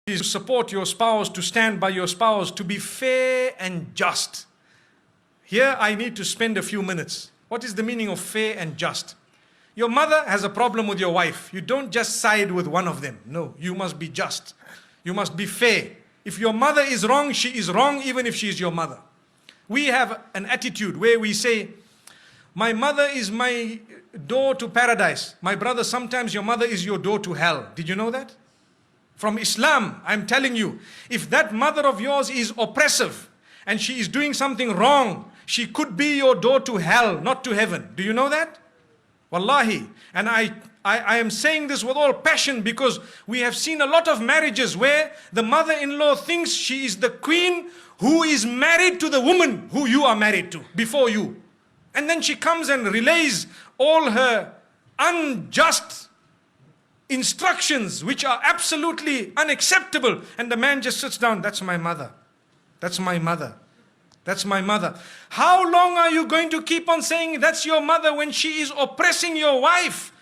To support your spouse, to stand by your spouse, to be fair and just. Here I need to spend a few minutes. What is the meaning of fair and just? Your mother has a problem with your wife. You don't just side with one of them. No, you must be just. You must be fair. If your mother is wrong, she is wrong even if she is your mother. We have an attitude where we say, my mother is my door to paradise. My brother, sometimes your mother is your door to hell. Did you know that? From Islam, I'm telling you, if that mother of yours is oppressive and she is doing something wrong, she could be your door to hell, not to heaven. Do you know that? Wallahi. And I am saying this with all passion because we have seen a lot of marriages where the mother-in-law thinks she is the queen who is married to the woman who you are married to before you. And then she comes and relays all her unjust instructions which are absolutely unacceptable, and the man just sits down. That's my mother. That's my mother. That's my mother. How long are you going to keep on saying that's your mother when she is oppressing your wife?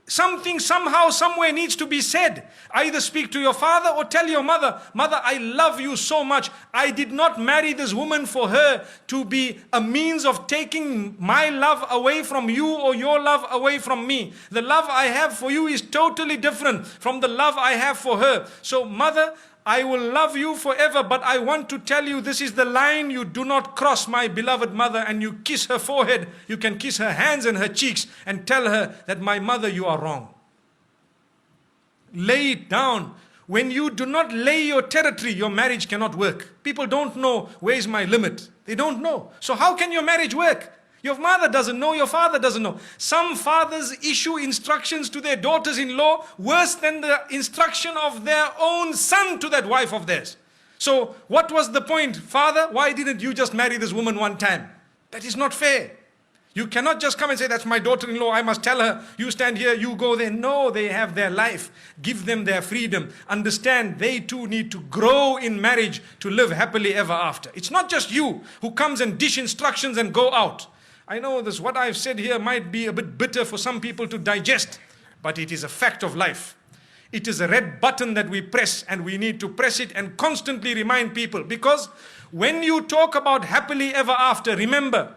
Something somehow somewhere needs to be said. Either speak to your father or tell your mother, mother, I love you so much. I did not marry this woman for her to be a means of taking my love away from you or your love away from me. The love I have for you is totally different from the love I have for her. So mother, I will love you forever, but I want to tell you this is the line you do not cross, my beloved mother. And you kiss her forehead, you can kiss her hands and her cheeks and tell her that my mother, you are wrong. Lay it down. When you do not lay your territory, your marriage cannot work. People don't know where is my limit. They don't know. So how can your marriage work? Your mother doesn't know, your father doesn't know. Some fathers issue instructions to their daughters-in-law worse than the instruction of their own son to that wife of theirs. So what was the point? Father, why didn't you just marry this woman one time? That is not fair. You cannot just come and say, that's my daughter-in-law, I must tell her, you stand here, you go there. No, they have their life. Give them their freedom. Understand, they too need to grow in marriage to live happily ever after. It's not just you who comes and dish instructions and go out. I know this, what I've said here might be a bit bitter for some people to digest, but it is a fact of life. It is a red button that we press, and we need to press it and constantly remind people, because when you talk about happily ever after, remember,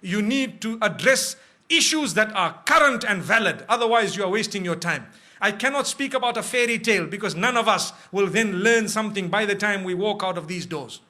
you need to address issues that are current and valid. Otherwise, you are wasting your time. I cannot speak about a fairy tale because none of us will then learn something by the time we walk out of these doors.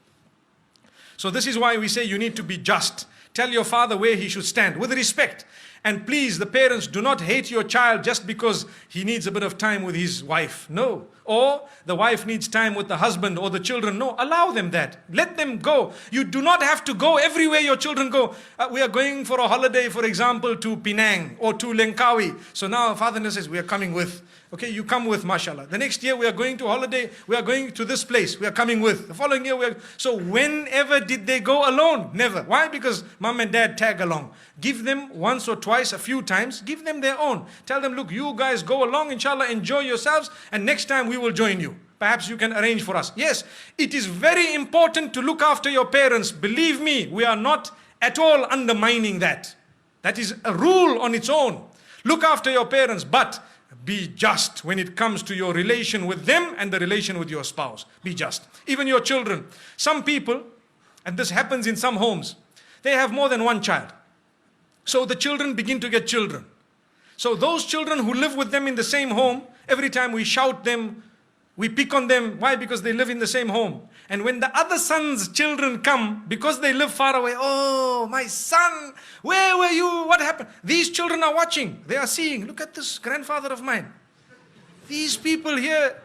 So this is why we say you need to be just. Tell your father where he should stand with respect. And please, the parents, do not hate your child just because he needs a bit of time with his wife. No. Or the wife needs time with the husband or the children. No, allow them that. Let them go. You do not have to go everywhere your children go. We are going for a holiday, for example, to Penang or to Langkawi. So now father says, we are coming with. Okay, you come with, mashallah. The next year we are going to holiday, we are going to this place, we are coming with. The following year we are... So whenever did they go alone? Never. Why? Because mom and dad tag along. Give them once or twice, a few times, give them their own. Tell them, look, you guys go along, inshallah, enjoy yourselves, and next time we will join you. Perhaps you can arrange for us. Yes, it is very important to look after your parents. Believe me, we are not at all undermining that. That is a rule on its own. Look after your parents, but be just when it comes to your relation with them and the relation with your spouse. Be just. Even your children. Some people, and this happens in some homes, they have more than one child. So the children begin to get children. So those children who live with them in the same home, every time we shout them, we pick on them. Why? Because they live in the same home. And when the other son's children come, because they live far away, oh, my son, where were you? What happened? These children are watching. They are seeing, look at this grandfather of mine. These people here,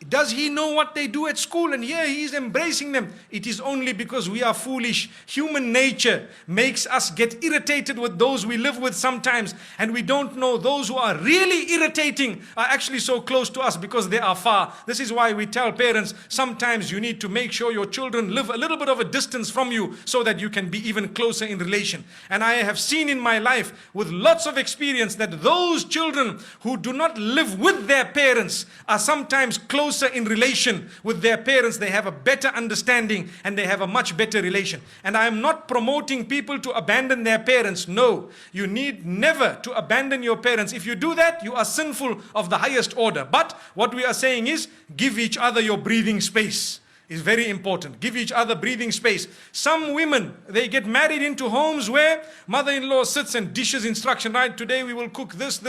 does he know what they do at school? And here he is embracing them. It is only because we are foolish. Human nature makes us get irritated with those we live with sometimes. And we don't know those who are really irritating are actually so close to us because they are far. This is why we tell parents, sometimes you need to make sure your children live a little bit of a distance from you so that you can be even closer in relation. And I have seen in my life with lots of experience that those children who do not live with their parents are sometimes close closer in relation with their parents, they have a better understanding and they have a much better relation. And I am not promoting people to abandon their parents. No, you need never to abandon your parents. If you do that, you are sinful of the highest order. But what we are saying is, give each other your breathing space. Is very important. Give each other breathing space. Some women, they get married into homes where mother-in-law sits and dishes instruction, right? Today we will cook this.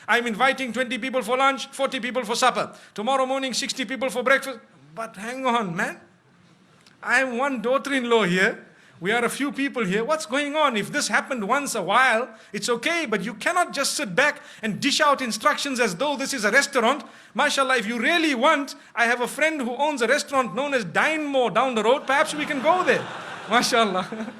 I'm inviting 20 people for lunch, 40 people for supper. Tomorrow morning, 60 people for breakfast. But hang on, man. I am one daughter-in-law here. We are a few people here. What's going on? If this happened once a while, it's okay. But you cannot just sit back and dish out instructions as though this is a restaurant. MashaAllah, if you really want, I have a friend who owns a restaurant known as Dine More down the road. Perhaps we can go there. MashaAllah.